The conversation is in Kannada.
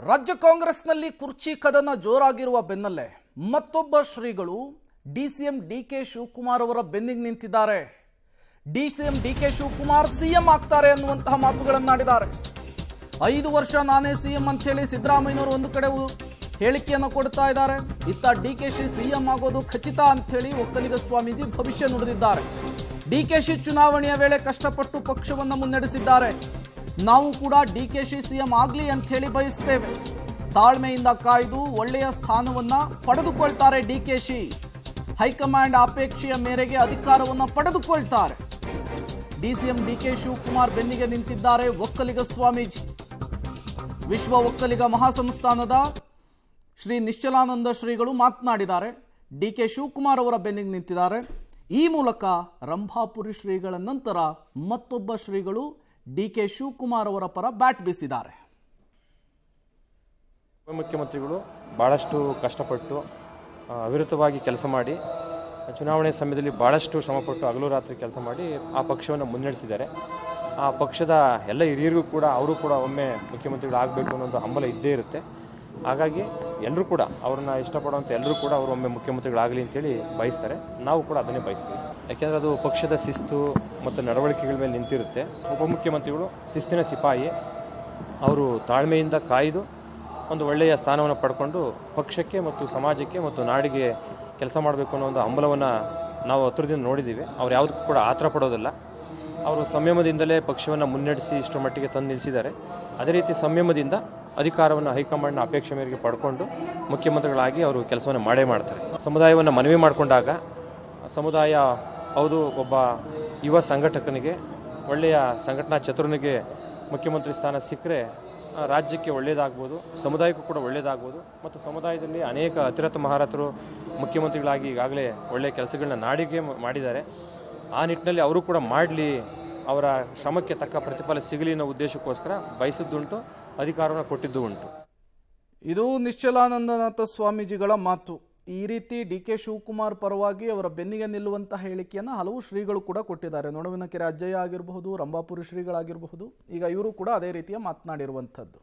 ರಾಜ್ಯ ಕಾಂಗ್ರೆಸ್ನಲ್ಲಿ ಕುರ್ಚಿ ಕದನ ಜೋರಾಗಿರುವ ಬೆನ್ನಲ್ಲೇ ಮತ್ತೊಬ್ಬ ಶ್ರೀಗಳು ಡಿಸಿಎಂ ಡಿಕೆ ಶಿವಕುಮಾರ್ ಅವರ ಬೆನ್ನಿಗೆ ನಿಂತಿದ್ದಾರೆ. ಡಿಸಿಎಂ ಡಿಕೆ ಶಿವಕುಮಾರ್ ಸಿಎಂ ಆಗ್ತಾರೆ ಅನ್ನುವಂತಹ ಮಾತುಗಳನ್ನಾಡಿದ್ದಾರೆ. 5 ವರ್ಷ ನಾನೇ ಸಿಎಂ ಅಂತ ಹೇಳಿ ಸಿದ್ದರಾಮಯ್ಯನವರು ಒಂದು ಕಡೆ ಹೇಳಿಕೆಯನ್ನು ಕೊಡ್ತಾ ಇದ್ದಾರೆ. ಇತ್ತ ಡಿಕೆಶಿ ಸಿಎಂ ಆಗೋದು ಖಚಿತ ಅಂತ ಹೇಳಿ ಒಕ್ಕಲಿಗ ಸ್ವಾಮೀಜಿ ಭವಿಷ್ಯ ನುಡಿದಿದ್ದಾರೆ. ಡಿಕೆಶಿ ಚುನಾವಣೆಯ ವೇಳೆ ಕಷ್ಟಪಟ್ಟು ಪಕ್ಷವನ್ನು ಮುನ್ನಡೆಸಿದ್ದಾರೆ. ನಾವು ಕೂಡ ಡಿಕೆಶಿ ಸಿಎಂ ಆಗಲಿ ಅಂತ ಹೇಳಿ ಬಯಸ್ತೇವೆ. ತಾಳ್ಮೆಯಿಂದ ಕಾಯ್ದು ಒಳ್ಳೆಯ ಸ್ಥಾನವನ್ನ ಪಡೆದುಕೊಳ್ತಾರೆ. ಡಿಕೆಶಿ ಹೈಕಮಾಂಡ್ ಅಪೇಕ್ಷೆಯ ಮೇರೆಗೆ ಅಧಿಕಾರವನ್ನ ಪಡೆದುಕೊಳ್ತಾರೆ. ಡಿಸಿಎಂ ಡಿಕೆ ಶಿವಕುಮಾರ್ ಬೆನ್ನಿಗೆ ನಿಂತಿದ್ದಾರೆ ಒಕ್ಕಲಿಗ ಸ್ವಾಮೀಜಿ. ವಿಶ್ವ ಒಕ್ಕಲಿಗ ಮಹಾಸಂಸ್ಥಾನದ ಶ್ರೀ ನಿಶ್ಚಲಾನಂದ ಶ್ರೀಗಳು ಮಾತನಾಡಿದ್ದಾರೆ. ಡಿಕೆ ಶಿವಕುಮಾರ್ ಅವರ ಬೆನ್ನಿಗೆ ನಿಂತಿದ್ದಾರೆ. ಈ ಮೂಲಕ ರಂಭಾಪುರಿ ಶ್ರೀಗಳ ನಂತರ ಮತ್ತೊಬ್ಬ ಶ್ರೀಗಳು ಡಿಕೆ ಶಿವಕುಮಾರ್ ಅವರ ಪರ ಬ್ಯಾಟ್ ಬೀಸಿದ್ದಾರೆ. ಮುಖ್ಯಮಂತ್ರಿಗಳು ಬಹಳಷ್ಟು ಕಷ್ಟಪಟ್ಟು ಅವಿರತವಾಗಿ ಕೆಲಸ ಮಾಡಿ ಚುನಾವಣೆ ಸಮಯದಲ್ಲಿ ಬಹಳಷ್ಟು ಶ್ರಮಪಟ್ಟು ಹಗಲು ರಾತ್ರಿ ಕೆಲಸ ಮಾಡಿ ಆ ಪಕ್ಷವನ್ನು ಮುನ್ನಡೆಸಿದ್ದಾರೆ. ಆ ಪಕ್ಷದ ಎಲ್ಲ ಹಿರಿಯರಿಗೂ ಕೂಡ ಅವರು ಕೂಡ ಒಮ್ಮೆ ಮುಖ್ಯಮಂತ್ರಿಗಳಾಗಬೇಕು ಅನ್ನೋದು ಹಂಬಲ ಇದ್ದೇ ಇರುತ್ತೆ. ಹಾಗಾಗಿ ಎಲ್ಲರೂ ಕೂಡ ಅವ್ರನ್ನ ಇಷ್ಟಪಡುವಂಥ ಎಲ್ಲರೂ ಕೂಡ ಅವರು ಒಮ್ಮೆ ಮುಖ್ಯಮಂತ್ರಿಗಳಾಗಲಿ ಅಂತೇಳಿ ಬಯಸ್ತಾರೆ. ನಾವು ಕೂಡ ಅದನ್ನೇ ಬಯಸ್ತೀವಿ. ಯಾಕೆಂದರೆ ಅದು ಪಕ್ಷದ ಶಿಸ್ತು ಮತ್ತು ನಡವಳಿಕೆಗಳ ಮೇಲೆ ನಿಂತಿರುತ್ತೆ. ಉಪಮುಖ್ಯಮಂತ್ರಿಗಳು ಶಿಸ್ತಿನ ಸಿಪಾಯಿ. ಅವರು ತಾಳ್ಮೆಯಿಂದ ಕಾಯ್ದು ಒಂದು ಒಳ್ಳೆಯ ಸ್ಥಾನವನ್ನು ಪಡ್ಕೊಂಡು ಪಕ್ಷಕ್ಕೆ ಮತ್ತು ಸಮಾಜಕ್ಕೆ ಮತ್ತು ನಾಡಿಗೆ ಕೆಲಸ ಮಾಡಬೇಕು ಅನ್ನೋ ಒಂದು ಹಂಬಲವನ್ನು ನಾವು ಹತ್ತಿರದಿಂದ ನೋಡಿದ್ದೀವಿ. ಅವ್ರು ಯಾವುದಕ್ಕೂ ಕೂಡ ಆತರ ಪಡೋದಿಲ್ಲ. ಅವರು ಸಂಯಮದಿಂದಲೇ ಪಕ್ಷವನ್ನು ಮುನ್ನಡೆಸಿ ಇಷ್ಟರ ಮಟ್ಟಿಗೆ ತಂದು ನಿಲ್ಲಿಸಿದ್ದಾರೆ. ಅದೇ ರೀತಿ ಸಂಯಮದಿಂದ ಅಧಿಕಾರವನ್ನು ಹೈಕಮಾಂಡ್ನ ಅಪೇಕ್ಷೆ ಮೇರೆಗೆ ಪಡ್ಕೊಂಡು ಮುಖ್ಯಮಂತ್ರಿಗಳಾಗಿ ಅವರು ಕೆಲಸವನ್ನು ಮಾಡೇ ಮಾಡ್ತಾರೆ. ಸಮುದಾಯವನ್ನು ಮನವಿ ಮಾಡಿಕೊಂಡಾಗ ಸಮುದಾಯ ಹೌದು ಒಬ್ಬ ಯುವ ಸಂಘಟಕನಿಗೆ ಒಳ್ಳೆಯ ಸಂಘಟನಾ ಚತುರನಿಗೆ ಮುಖ್ಯಮಂತ್ರಿ ಸ್ಥಾನ ಸಿಕ್ಕರೆ ರಾಜ್ಯಕ್ಕೆ ಒಳ್ಳೆಯದಾಗ್ಬೋದು, ಸಮುದಾಯಕ್ಕೂ ಕೂಡ ಒಳ್ಳೆಯದಾಗ್ಬೋದು. ಮತ್ತು ಸಮುದಾಯದಲ್ಲಿ ಅನೇಕ ಅತಿರಥ ಮಹಾರಥರು ಮುಖ್ಯಮಂತ್ರಿಗಳಾಗಿ ಈಗಾಗಲೇ ಒಳ್ಳೆಯ ಕೆಲಸಗಳನ್ನ ನಾಡಿಗೆ ಮಾಡಿದ್ದಾರೆ. ಆ ನಿಟ್ಟಿನಲ್ಲಿ ಅವರು ಕೂಡ ಮಾಡಲಿ, ಅವರ ಶ್ರಮಕ್ಕೆ ತಕ್ಕ ಪ್ರತಿಫಲ ಸಿಗಲಿ ಅನ್ನೋ ಉದ್ದೇಶಕ್ಕೋಸ್ಕರ ಬಯಸಿದ್ದುಂಟು, ಅಧಿಕಾರವನ್ನು ಕೊಟ್ಟಿದ್ದು ಉಂಟು. ಇದು ನಿಶ್ಚಲಾನಂದನಾಥ ಸ್ವಾಮೀಜಿಗಳ ಮಾತು. ಈ ರೀತಿ ಡಿಕೆ ಶಿವಕುಮಾರ್ ಪರವಾಗಿ ಅವರ ಬೆನ್ನಿಗೆ ನಿಲ್ಲುವಂತಹ ಹೇಳಿಕೆಯನ್ನು ಹಲವು ಶ್ರೀಗಳು ಕೂಡ ಕೊಟ್ಟಿದ್ದಾರೆ. ನೊಣವಿನಕೆರೆ ಅಜ್ಜಯ್ಯ ಆಗಿರಬಹುದು, ರಂಭಾಪುರಿ ಶ್ರೀಗಳಾಗಿರಬಹುದು. ಈಗ ಇವರು ಕೂಡ ಅದೇ ರೀತಿಯ ಮಾತನಾಡಿರುವಂಥದ್ದು.